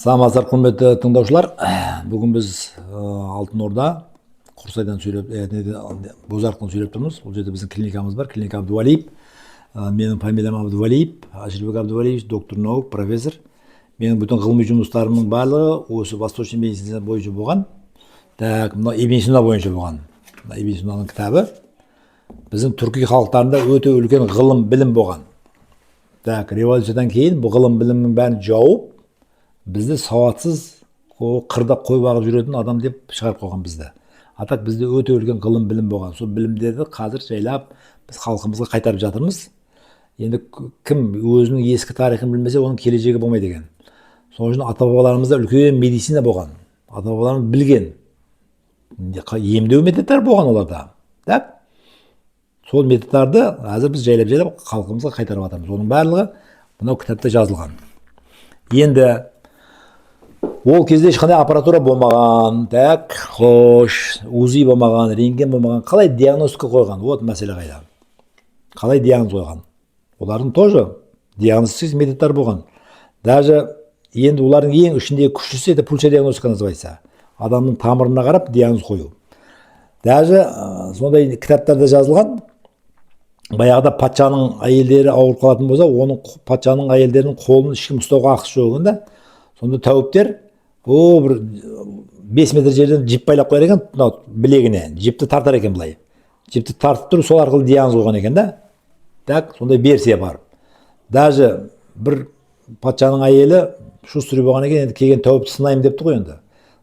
Саламатсыздар құрметті тыңдаушылар. Бүгін біз Алтын Орда Құрсайдан сөйлеп, Бозарықтан сөйлеп тұрмыз. Бұл жерде біздің клиникамыз бар. Клиника Абдувалиев. Менің фамилиям Абдувалиев, Ажирбек Абдувалиев, доктор наук, профессор. Менің бүтін ғылыми жұмыстарымның барлығы осы восточный медицина бойынша болған. Так, мына Ибн Сина бойынша болған. Ибн Синаның кітабы біздің түркі халықтарында өте үлкен ғылым, білім болған. Так, революциядан кейін бұл ғылым, білімнің бәрін жауып, бізді сауатсыз қырда қой бағып жүретін адам деп шығарып қойған бізді. Атак бізде өте үлкен ғылым, білім болған. Сол білімдерді қазір жайлап біз халқымызға қайтарып жатырмыз. Енді кім өзінің ескі тарихын білмесе, оның келешегі болмайды екен. Сол үшін ата-бабаларымызда үлкен медицина болған. Ата-бабаларымыз білген. Емдеу методтары болған оларда. Так? Сол методтарды қазір біз жайлап халқымызға қайтарып жатырмыз. Оның барлығы мынау кітапта жазылған. Енді ол кезде ешқандай аппаратура болмаған, так, хош, УЗИ болмаған, рентген болмаған. Қалай диагностика қойған? Вот мәселе қайда. Қалай диагноз қойған? Олардың тоже диагностик методтар болған. Даже енді олардың ең ішіндегі күштісі это пульсо диагностика называется. Адамның тамырына қарап диагноз қою. Даже сондай кітаптарда жазылған, баяғыда патшаның әйелдері ауырып қалатын болса, оның патшаның әйелдерінің қолын ешкім ұстауға ақысы жоқ екен да. Сонда тәуіптер бір 5 метр жерден жіп байлап қояр екен, білегіне жіпті тартар екен былай. Жіпті тартып тұрып, сол арқылы диагноз қойған екен да. Так, сондай версия бар. Даже бір патшаның әйелі шустрый болған екен, енді келген тәуіпті сынайым депті ғой енді.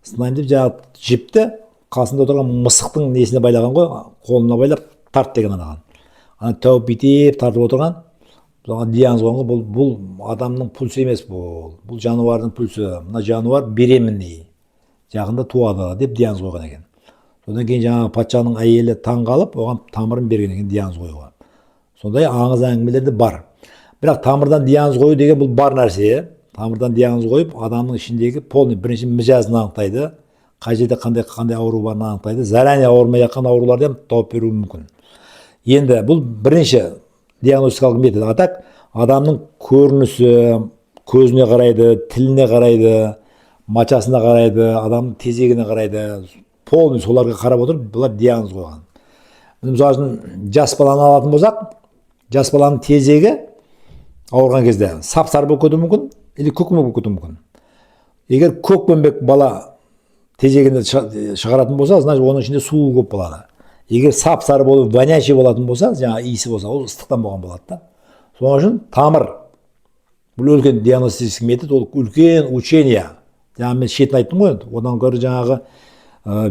Сынайым деп жаңағы жіпті қасында отырған мысықтың несіне байлаған ғой, қолына байлап тарт деген анаған. Ана тәуіп бүйтіп тартып отырған, соған диагноз қойған ғой, бұл адамның пульсы емес, бұл жануардың пульсы. Мына жануар беременный, жақында туады деп диагноз қойған екен. Содан кейін жаңағы патшаның әйелі таң қалып, оған тамырын берген екен диагноз қоюға. Сондай аңыз әңгімелерде бар. Бірақ тамырдан диагноз қою деген бұл бар нәрсе. Тамырдан диагноз қойып, адамның ішіндегі полный бірінші мижазын анықтайды, қай жерде қандай ауру барын анықтайды, заранее ауырмай жатқан ауруларды да тауып беруі мүмкін. Енді бұл бірінші диагностикалық метод. Атак адамның көрінісі, көзіне қарайды, тіліне қарайды, мачасына қарайды, адамның тезегіне қарайды, полный соларға қарап отырып, бұлар диагноз қойған. Мысалы үшін жас баланы алатын болсақ, жас баланың тезегі ауырған кезде сап-сары болып кетуі мүмкін, или көкмөк болып кетуі мүмкін. Егер көкпенбек бала тезегінде шығаратын болса, значит оның ішінде суы көп болады. Егер сап-сары болып вонячий болатын болса, жаңа иісі болса, ол ыстықтан болған болады да. Соның үшін тамыр, бұл үлкен диагностический метод, ол үлкен учение. Жаңа мен шетін айттым ғой, одан гөрі жаңағы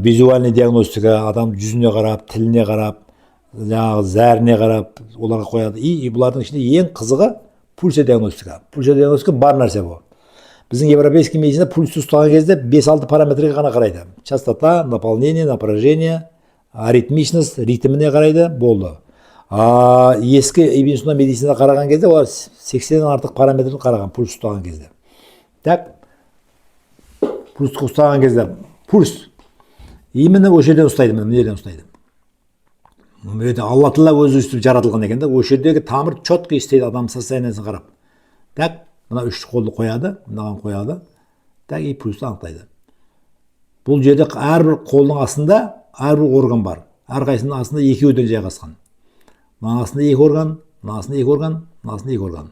визуальный диагностика, адам жүзіне қарап, тіліне қарап, жаңағы зәріне қарап, оларға қояды. И бұлардың ішінде ең қызығы пульсо диагностика. Пульсо диагностика бар нәрсе бұл. Біздің европейский медицина пульсті ұстаған кезде 5-6 параметрге ғана қарайды. Частота, наполнение, напряжение, аритмичность, ритміне қарайды, болды. Ескі Ибн Сина медицина қараған кезде олар 80-ден артық параметрін қараған пульс ұстаған кезде. Так, пульс ұстаған кезде пульс именно осы жерден ұстайды, мына жерден ұстайды. Алла Тағала өзі өстіп жаратылған екен да, осы жердегі тамыр четко істейді адам состояниесін қарап. Так, мына үш қолды қояды, мынаған қояды. Так, и пульсті анықтайды. Бұл жерде әрбір қолдың астында әрбір орган бар. Әрқайсының астында екеуден жайғасқан. Мына астында екі орган, мына астында екі орган, мына астында екі орган.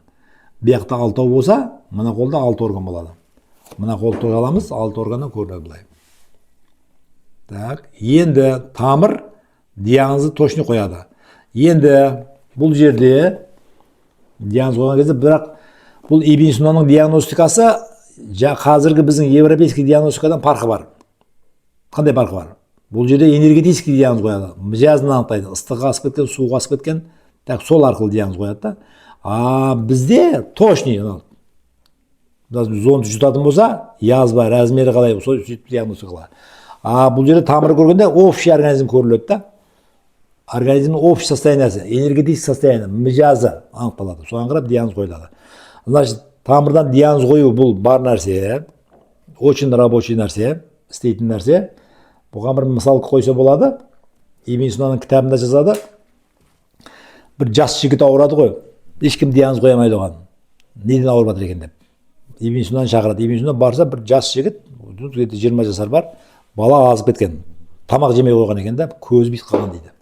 Бұяқта 6 болса, мына қолда 6 орган болады. Мына қолды аламыз, 6 органнан көрінеді былай. Так, енді тамыр диагнозы точно қояды. Енді бұл жерде диагноз қойған кезде, бірақ бұл Ибн Синаның диагностикасы қазіргі біздің европейский диагностикадан farқы бар. Қандай farқы бар? Бұл жерде энергетический диагноз қояды. Мижазын анықтайды. Ыстығы асып кеткен, суығы асып кеткен, так сол арқылы диагноз қояды да. Бізде точный, зонд жұтатын болса, язба, размері қалай, сол диагноз қылады. Бұл жерде тамыры көргенде общий организм көріледі да. Организмнің общий состояниесі, энергетический состояние, мижазы анықталады. Соған қарап диагноз қойылады. Значит, тамырдан диагноз қою бұл бар нәрсе, очень рабочий нәрсе, істейтін нәрсе. Бұған бір мысал қойса болады. Ибн Синаның кітабында жазады. Бір жас жігіт ауырады ғой. Ешкім диагноз қоя алмайды оған. Неден ауырып жатыр екен деп. Ибинсудан шақырады. Ибинсудан барса бір жас жігіт, 20 жасар бар, бала азып кеткен. Тамақ жемей қойған екен да, көзі бүйтіп қалған дейді.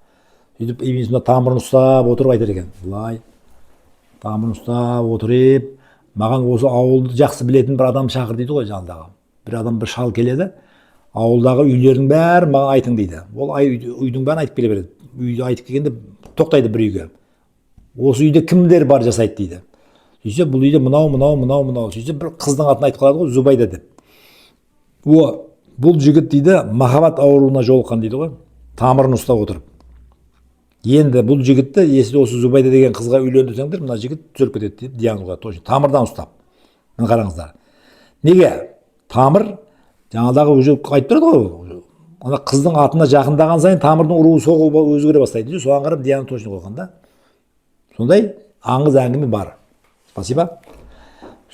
Сөйтіп Ибинсудан тамырын ұстап отырып айтар екен. Былай тамырын ұстап отырып, маған осы ауылды жақсы білетін бір адам шақыр дейді ғой жанындағы. Bir adam bir шал келеді, ауылдағы үйлердің бәрін маған айтың дейді. Ол үйдің бәрін айтып келе береді. Үйді айтып келгенде тоқтайды бір үйге. Осы үйде кімдер бар жасайды дейді. Сөйтсе бұл үйде мынау. Сөйтсе бір қыздың атын айтып қалады ғой, Зубайда деп. Бұл жігіт дейді, махаббат ауруына жолыққан дейді ғой, тамырын ұстап отырып. Енді бұл жігітті, если осы Зубайда деген қызға үйлендірсеңдер, мына жігіт түзеліп кетеді дейді, диагноз қояды, точно. Тамырдан ұстап. Мына қараңыздар. Неге? Тамыр жаңадағы уже айтып тұрады ғой. Ана қыздың атына жақындаған сайын тамырдың ұруы соғуы өзгере бастайды. Соған қарап диагноз точно қойған да. Сондай аңыз әңгіме бар. Спасибо.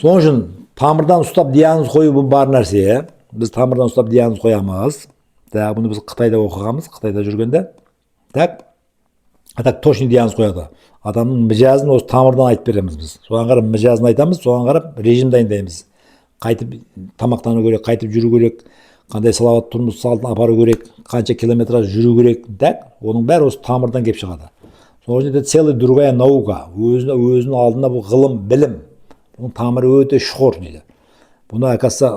Соның үшін тамырдан ұстап диагноз қою бұл бар нәрсе. Біз тамырдан ұстап диагноз қоямыз. Бұны біз Қытайда оқығанбыз, Қытайда жүргенде. Так точно диагноз қояды. Адамның мижазын осы тамырдан айтып береміз біз. Соған қарап мижазын айтамыз, соған қарап режим дайындаймыз. Қайтып тамақтану керек, қайтып жүру керек, қандай салауатты тұрмыс салтын апару керек, қанша километраж жүру керек. Оның бәрі осы тамырдан келіп шығады. Соның ішінде целая другая наука. Өзінің алдына бұл ғылым, білім. Бұның тамыры өте шұғыр дейді. Бұны әкасы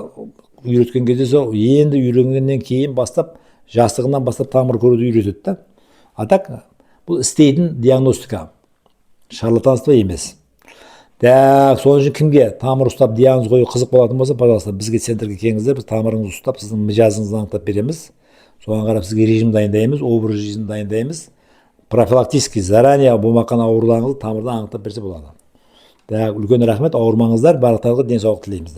үйреткен кезде енді үйренгеннен кейін бастап, жастығынан бастап тамыр көруді үйретеді. Бұл істейтін диагностика. Шарлатанство емес. Соның үшін кімге тамыр ұстап диагноз қою қызық болатын болса, пожалуйста, бізге центрге келіңіздер, біз тамырыңызды ұстап, сіздің мижазыңызды анықтап береміз. Соған қарап сізге режим дайындаймыз, образ жизнь дайындаймыз. Профилактически заранее болмаған ауруларыңызды тамырдан анықтап берсе болады. Үлкен рахмет, ауырмаңыздар, барлықтарыңызға денсаулық тілейміз.